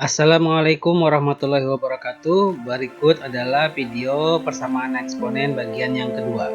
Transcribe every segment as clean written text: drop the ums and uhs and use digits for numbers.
Assalamualaikum warahmatullahi wabarakatuh. Berikut adalah video persamaan eksponen bagian yang kedua.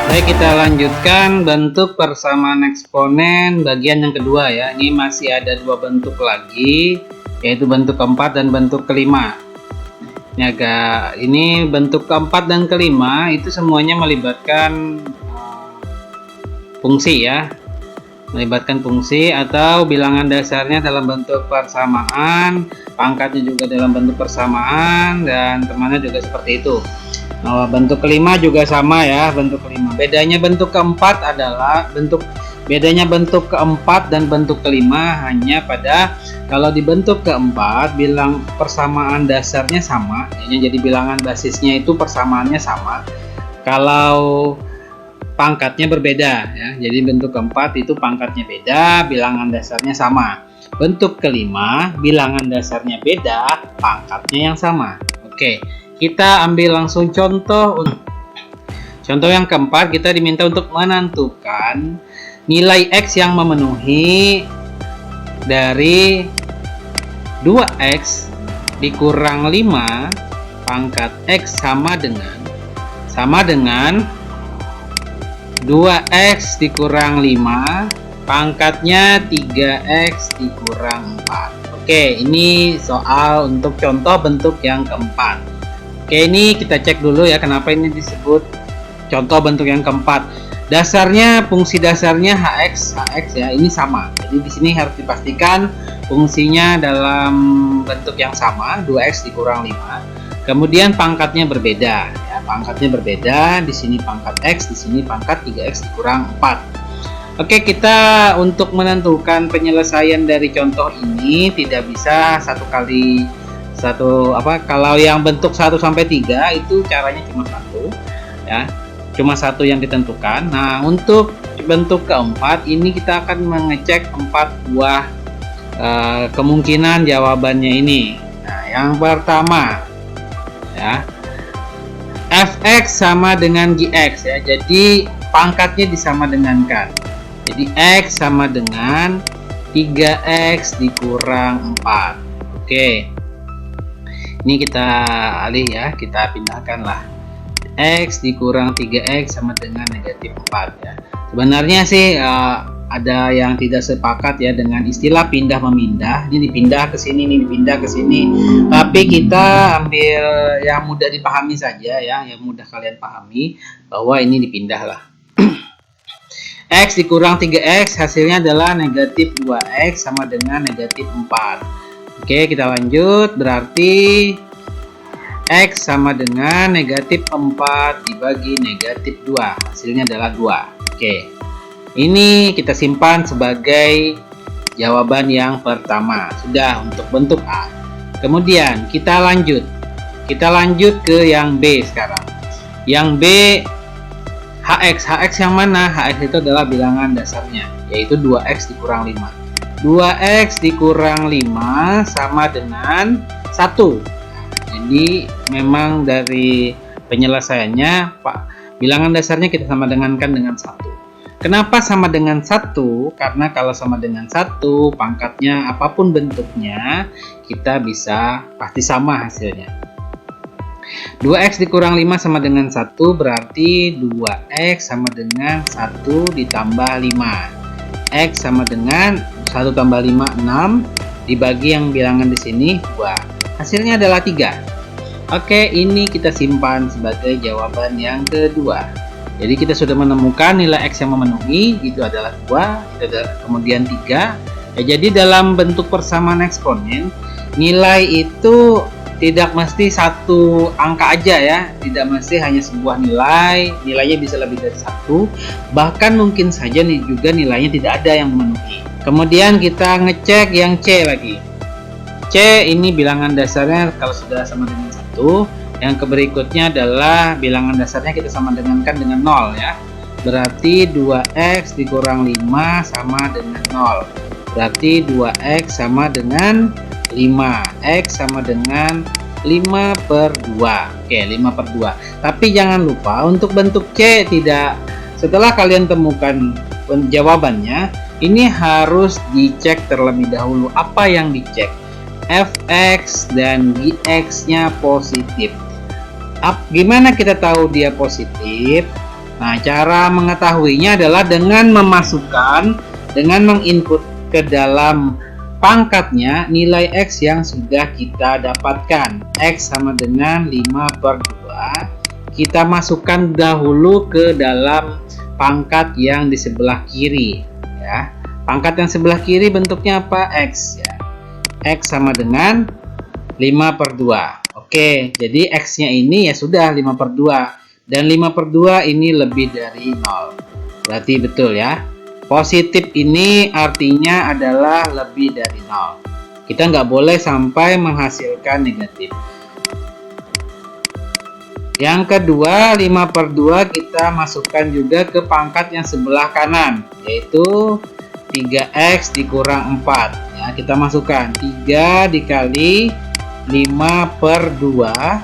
Baik, kita lanjutkan bentuk persamaan eksponen bagian yang kedua ya. Ini masih ada dua bentuk lagi, yaitu bentuk keempat dan bentuk kelima. Ini bentuk keempat dan kelima itu semuanya melibatkan fungsi ya, melibatkan fungsi atau bilangan dasarnya dalam bentuk persamaan, pangkatnya juga dalam bentuk persamaan, dan temannya juga seperti itu. Nah, bentuk kelima juga sama ya, bentuk kelima. Bedanya bentuk keempat dan bentuk kelima hanya pada kalau di bentuk keempat bilang persamaan dasarnya sama, jadi bilangan basisnya itu persamaannya sama. Kalau pangkatnya berbeda ya, jadi bentuk keempat itu pangkatnya beda, bilangan dasarnya sama. Bentuk kelima bilangan dasarnya beda, pangkatnya yang sama. Oke, kita ambil langsung contoh. Contoh yang keempat, kita diminta untuk menentukan nilai X yang memenuhi dari 2X dikurang 5 pangkat X sama dengan 2X dikurang 5 pangkatnya 3X dikurang 4. Oke, ini soal untuk contoh bentuk yang keempat. Oke, ini kita cek dulu ya kenapa ini disebut contoh bentuk yang keempat. Dasarnya, fungsi dasarnya hx ya, ini sama. Jadi di sini harus dipastikan fungsinya dalam bentuk yang sama, 2x dikurang 5. Kemudian pangkatnya berbeda ya, pangkatnya berbeda. Di sini pangkat x, di sini pangkat 3x dikurang 4. Oke, kita untuk menentukan penyelesaian dari contoh ini tidak bisa kalau yang bentuk 1 sampai 3 itu caranya cuma satu ya. Cuma satu yang ditentukan. Nah, untuk bentuk keempat ini kita akan mengecek 4 buah kemungkinan jawabannya ini. Nah, yang pertama ya, fx sama dengan gx ya. Jadi pangkatnya disamadengankan. Jadi x sama dengan 3x dikurang 4. Oke. Ini kita alih ya, kita pindahkanlah. X dikurang 3X sama dengan negatif 4 ya. Sebenarnya sih ada yang tidak sepakat ya dengan istilah pindah memindah. Ini dipindah ke sini, ini dipindah ke sini. Tapi kita ambil yang mudah dipahami saja ya, yang mudah kalian pahami bahwa ini dipindah lah. X dikurang 3X hasilnya adalah negatif 2X sama dengan negatif 4. Oke, kita lanjut. Berarti X sama dengan negatif 4 dibagi negatif 2, hasilnya adalah 2. Oke, ini kita simpan sebagai jawaban yang pertama. Sudah untuk bentuk A. Kemudian kita lanjut ke yang B sekarang. Yang B, hx yang mana? Hx itu adalah bilangan dasarnya, yaitu 2x dikurang 5. 2x dikurang 5 sama dengan 1. Jadi memang dari penyelesaiannya bilangan dasarnya kita sama dengankan dengan 1. Kenapa sama dengan 1? Karena kalau sama dengan 1 pangkatnya apapun bentuknya kita bisa pasti sama hasilnya. 2x dikurang 5 sama dengan 1 berarti 2x sama dengan 1 ditambah 5. X sama dengan 1 tambah 5 6 dibagi yang bilangan di sini 2. Hasilnya adalah 3. Oke, ini kita simpan sebagai jawaban yang kedua. Jadi kita sudah menemukan nilai X yang memenuhi, itu adalah 2, kemudian 3. Ya, jadi dalam bentuk persamaan eksponen, nilai itu tidak mesti satu angka aja ya. Tidak mesti hanya sebuah nilai, nilainya bisa lebih dari 1. Bahkan mungkin saja juga nilainya tidak ada yang memenuhi. Kemudian kita ngecek yang C lagi. C ini bilangan dasarnya kalau sudah sama dengan 1, yang berikutnya adalah bilangan dasarnya kita sama dengankan dengan 0 ya. Berarti 2x dikurang 5 sama dengan 0. Berarti 2x sama dengan 5, x sama dengan 5/2. Oke, 5/2. Tapi jangan lupa untuk bentuk C tidak, setelah kalian temukan jawabannya, ini harus dicek terlebih dahulu. Apa yang dicek? Fx dan Gx nya positif. Gimana kita tahu dia positif? Nah, cara mengetahuinya adalah dengan menginput ke dalam pangkatnya nilai X yang sudah kita dapatkan. X sama dengan 5/2. Kita masukkan dahulu ke dalam pangkat yang di sebelah kiri ya. Pangkat yang sebelah kiri bentuknya apa? X ya. X sama dengan 5/2. Oke, jadi X nya ini ya sudah 5/2, dan 5/2 ini lebih dari 0. Berarti betul ya. Positif ini artinya adalah lebih dari 0. Kita nggak boleh sampai menghasilkan negatif. Yang kedua, 5/2 kita masukkan juga ke pangkat yang sebelah kanan, yaitu 3x dikurang 4 ya. Kita masukkan 3 dikali 5/2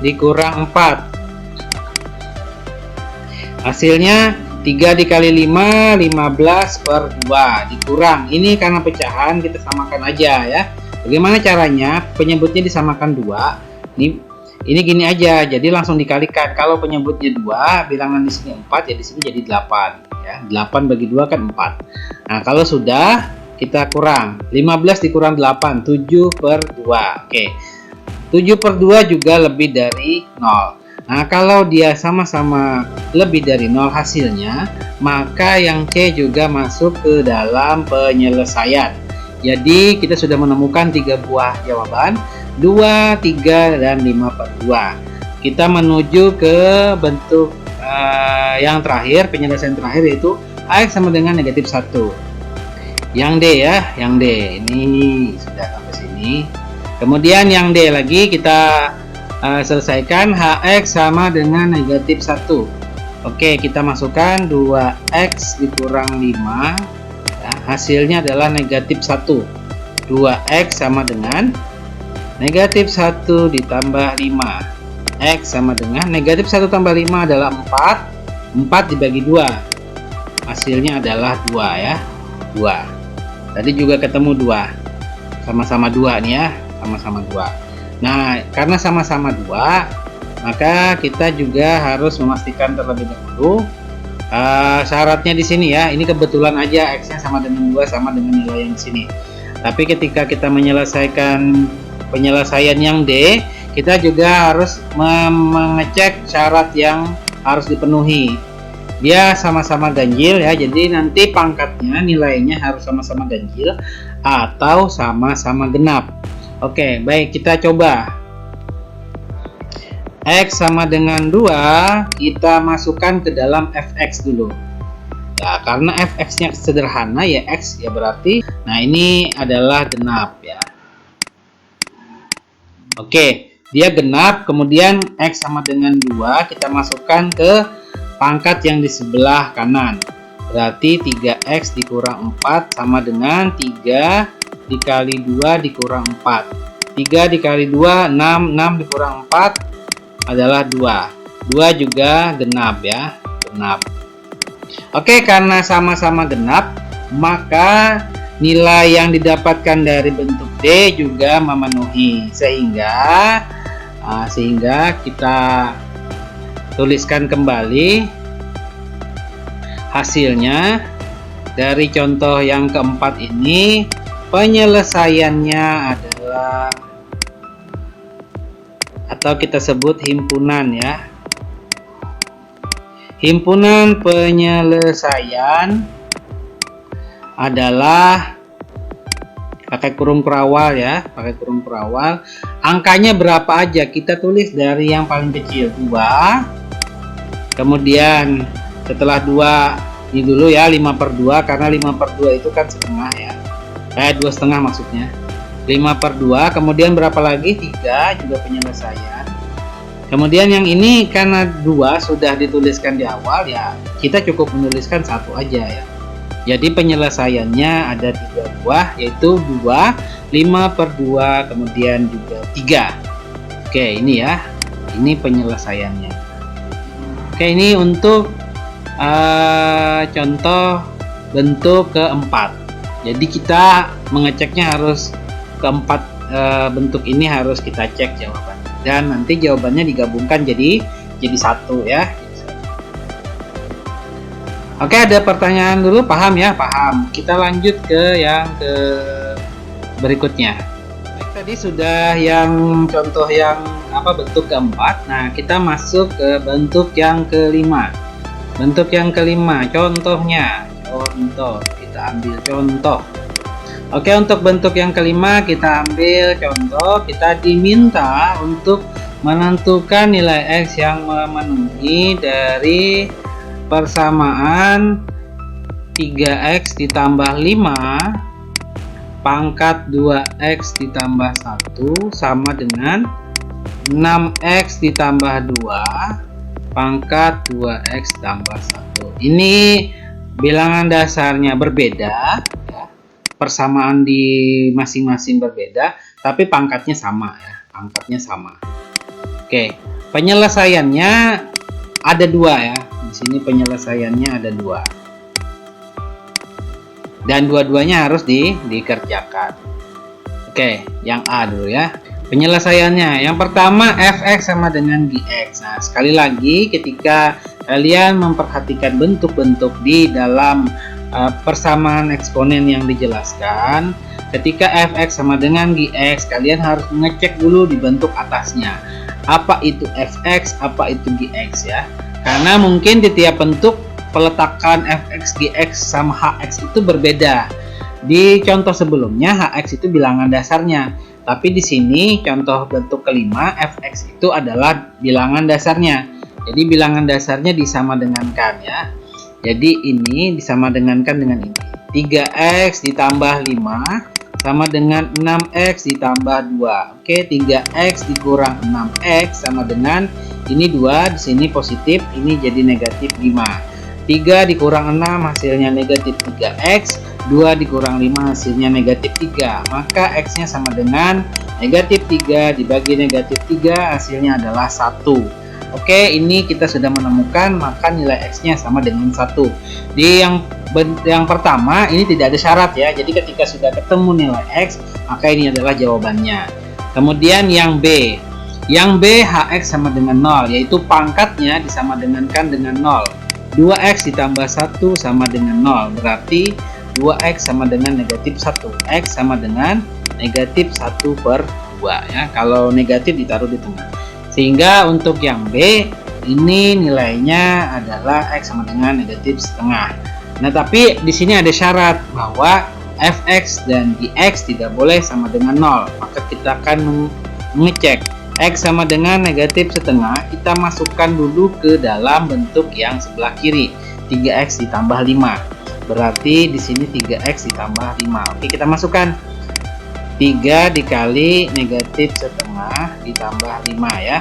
dikurang 4, hasilnya 3 dikali 5, 15/2 dikurang, ini karena pecahan kita samakan aja ya. Bagaimana caranya? Penyebutnya disamakan 2. Ini gini aja, jadi langsung dikalikan. Kalau penyebutnya 2, bilangan di sini 4, ya di sini jadi 8 ya. 8 bagi 2 kan 4. Nah, kalau sudah kita kurang 15 dikurang 8, 7/2. Oke. 7/2 juga lebih dari 0. Nah, kalau dia sama-sama lebih dari 0 hasilnya, maka yang C juga masuk ke dalam penyelesaian. Jadi kita sudah menemukan 3 buah jawaban, 2, 3, dan 5/2. Kita menuju ke bentuk yang terakhir, penyelesaian terakhir, yaitu AX sama dengan negatif 1. Yang D ya, yang D. Ini sudah sampai sini. Kemudian yang D lagi kita selesaikan. HX sama dengan negatif 1. Oke, kita masukkan 2x dikurang 5 ya, hasilnya adalah negatif 1. 2x sama dengan negatif 1 ditambah 5. X sama dengan negatif 1 tambah 5 adalah 4. 4 dibagi 2, hasilnya adalah 2 ya. 2. Tadi juga ketemu 2. Sama-sama 2 nih ya, sama-sama 2. Nah, karena sama-sama 2, maka kita juga harus memastikan terlebih dahulu syaratnya di sini ya. Ini kebetulan aja X-nya sama dengan 2, sama dengan nilai yang di sini. Tapi ketika kita menyelesaikan penyelesaian yang D, kita juga harus mengecek syarat yang harus dipenuhi. Dia sama-sama ganjil ya, jadi nanti pangkatnya nilainya harus sama-sama ganjil atau sama-sama genap. Oke, baik, kita coba. X sama dengan 2, kita masukkan ke dalam fx dulu ya, karena fx nya sederhana ya, X ya berarti, nah ini adalah genap ya. Oke, dia genap. Kemudian X sama dengan 2, kita masukkan ke pangkat yang di sebelah kanan, berarti 3x dikurang 4 sama dengan 3 dikali 2 dikurang 4. 3 dikali 2, 6. 6 dikurang 4 adalah 2. 2 juga genap ya, genap. Oke, karena sama-sama genap, maka nilai yang didapatkan dari bentuk D juga memenuhi, sehingga kita tuliskan kembali hasilnya dari contoh yang keempat ini. Penyelesaiannya adalah, atau kita sebut himpunan ya. Himpunan penyelesaian adalah pakai kurung perawal ya, pakai kurung perawal. Angkanya berapa aja kita tulis dari yang paling kecil 2. Kemudian setelah 2 ini dulu ya, 5/2, karena 5/2 itu kan setengah ya. 2,5 maksudnya. 5/2, kemudian berapa lagi? 3, juga penyelesaian. Kemudian yang ini karena 2 sudah dituliskan di awal ya, kita cukup menuliskan 1 aja ya. Jadi penyelesaiannya ada 3 buah, yaitu 2, 5/2, kemudian juga 3. Oke, ini ya, ini penyelesaiannya. Oke, ini untuk contoh bentuk keempat. Jadi kita mengeceknya harus keempat bentuk ini harus kita cek jawabannya, dan nanti jawabannya digabungkan jadi satu ya. Oke, ada pertanyaan dulu, paham ya? Paham. Kita lanjut ke yang berikutnya. Tadi sudah yang contoh yang bentuk keempat. Nah, kita masuk ke bentuk yang kelima. Bentuk yang kelima, contohnya. Contoh, kita ambil contoh. Oke, untuk bentuk yang kelima kita ambil contoh. Kita diminta untuk menentukan nilai X yang memenuhi dari persamaan 3X ditambah 5 pangkat 2X ditambah 1 sama dengan 6X ditambah 2 pangkat 2X tambah 1. Ini bilangan dasarnya berbeda ya. Persamaan di masing-masing berbeda, tapi pangkatnya sama ya. Pangkatnya sama. Oke, penyelesaiannya ada dua ya. Di sini penyelesaiannya ada dua, dan dua-duanya harus dikerjakan. Oke, yang A dulu ya. Penyelesaiannya yang pertama, fx sama dengan gx. Nah, sekali lagi ketika kalian memperhatikan bentuk-bentuk di dalam persamaan eksponen yang dijelaskan, ketika fx sama dengan gx, kalian harus mengecek dulu di bentuk atasnya. Apa itu fx, apa itu gx ya. Karena mungkin di tiap bentuk peletakan fx, gx, sama hx itu berbeda. Di contoh sebelumnya hx itu bilangan dasarnya, tapi di sini contoh bentuk kelima fx itu adalah bilangan dasarnya. Jadi bilangan dasarnya disamadengankan ya. Jadi ini disamadengankan dengan ini. 3x ditambah 5 sama dengan 6x ditambah 2. Oke, 3x dikurang 6x sama dengan ini 2, di sini positif, ini jadi negatif 5. 3 dikurang 6 hasilnya negatif 3x, 2 dikurang 5 hasilnya negatif 3. Maka x-nya sama dengan negatif 3 dibagi negatif 3, hasilnya adalah 1. Oke, ini kita sudah menemukan, maka nilai x-nya sama dengan 1. Di yang pertama ini tidak ada syarat ya. Jadi ketika sudah ketemu nilai x, maka ini adalah jawabannya. Kemudian yang B. Yang B, hx sama dengan 0, yaitu pangkatnya disamadengankan dengan 0. 2x ditambah 1 sama dengan 0, berarti 2x sama dengan negatif 1. X sama dengan negatif 1 per 2 ya. Kalau negatif ditaruh di tengah. Sehingga untuk yang B, ini nilainya adalah x sama dengan negatif setengah. Nah, tapi di sini ada syarat bahwa fx dan gx tidak boleh sama dengan 0. Maka kita akan mengecek x sama dengan negatif setengah, kita masukkan dulu ke dalam bentuk yang sebelah kiri, 3x ditambah 5. Berarti di sini 3x ditambah 5. Oke, kita masukkan 3 dikali negatif setengah ditambah 5 ya.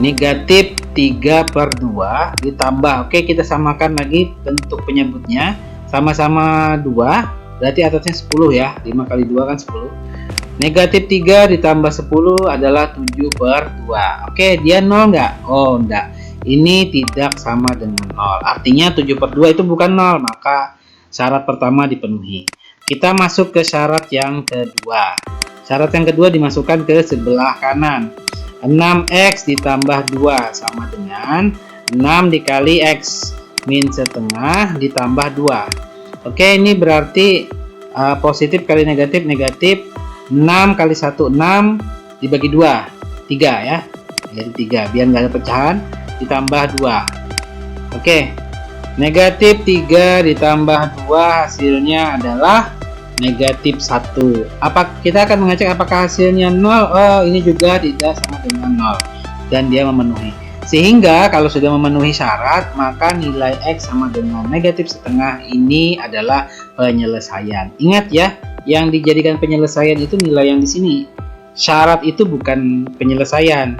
Negatif 3 per 2 ditambah, oke kita samakan lagi bentuk penyebutnya, sama-sama 2, berarti atasnya 10 ya, 5 kali 2 kan 10. Negatif 3 ditambah 10 adalah 7 per 2. Oke, dia 0 enggak? Oh, enggak. Ini tidak sama dengan 0. Artinya 7 per 2 itu bukan 0. Maka syarat pertama dipenuhi. Kita masuk ke syarat yang kedua. Syarat yang kedua dimasukkan ke sebelah kanan. 6x ditambah 2 sama dengan 6 dikali x min setengah ditambah 2. Oke, ini berarti positif kali negatif, negatif. 6 kali 1, 6 dibagi 2, 3 ya. Jadi 3, biar nggak ada pecahan, ditambah 2. Oke, negatif 3 ditambah 2 hasilnya adalah negatif 1. Kita akan mengecek apakah hasilnya 0. Oh, ini juga tidak sama dengan 0, dan dia memenuhi. Sehingga kalau sudah memenuhi syarat, maka nilai x sama dengan negatif setengah ini adalah penyelesaian. Ingat ya, yang dijadikan penyelesaian itu nilai yang di sini. Syarat itu bukan penyelesaian.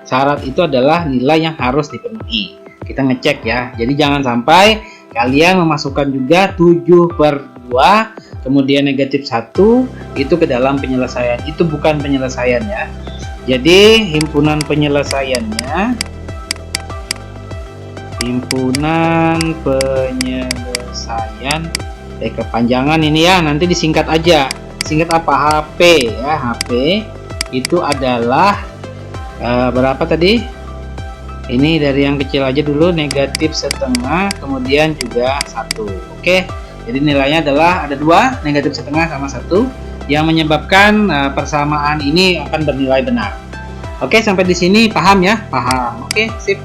Syarat itu adalah nilai yang harus dipenuhi. Kita ngecek ya. Jadi jangan sampai kalian memasukkan juga 7 per 2 kemudian negatif 1 itu ke dalam penyelesaian. Itu bukan penyelesaian ya. Jadi himpunan penyelesaiannya, kepanjangan ini ya, nanti disingkat aja. Singkat apa? HP ya. HP itu adalah berapa tadi? Ini dari yang kecil aja dulu, negatif setengah, kemudian juga 1. Oke, jadi nilainya adalah ada 2, negatif setengah sama 1, yang menyebabkan persamaan ini akan bernilai benar. Oke, sampai di sini paham ya? Paham. Oke, sip.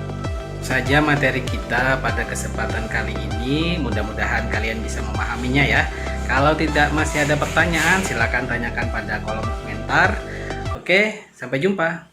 Saja materi kita pada kesempatan kali ini, mudah-mudahan kalian bisa memahaminya ya. Kalau tidak masih ada pertanyaan, silakan tanyakan pada kolom komentar. Oke, sampai jumpa.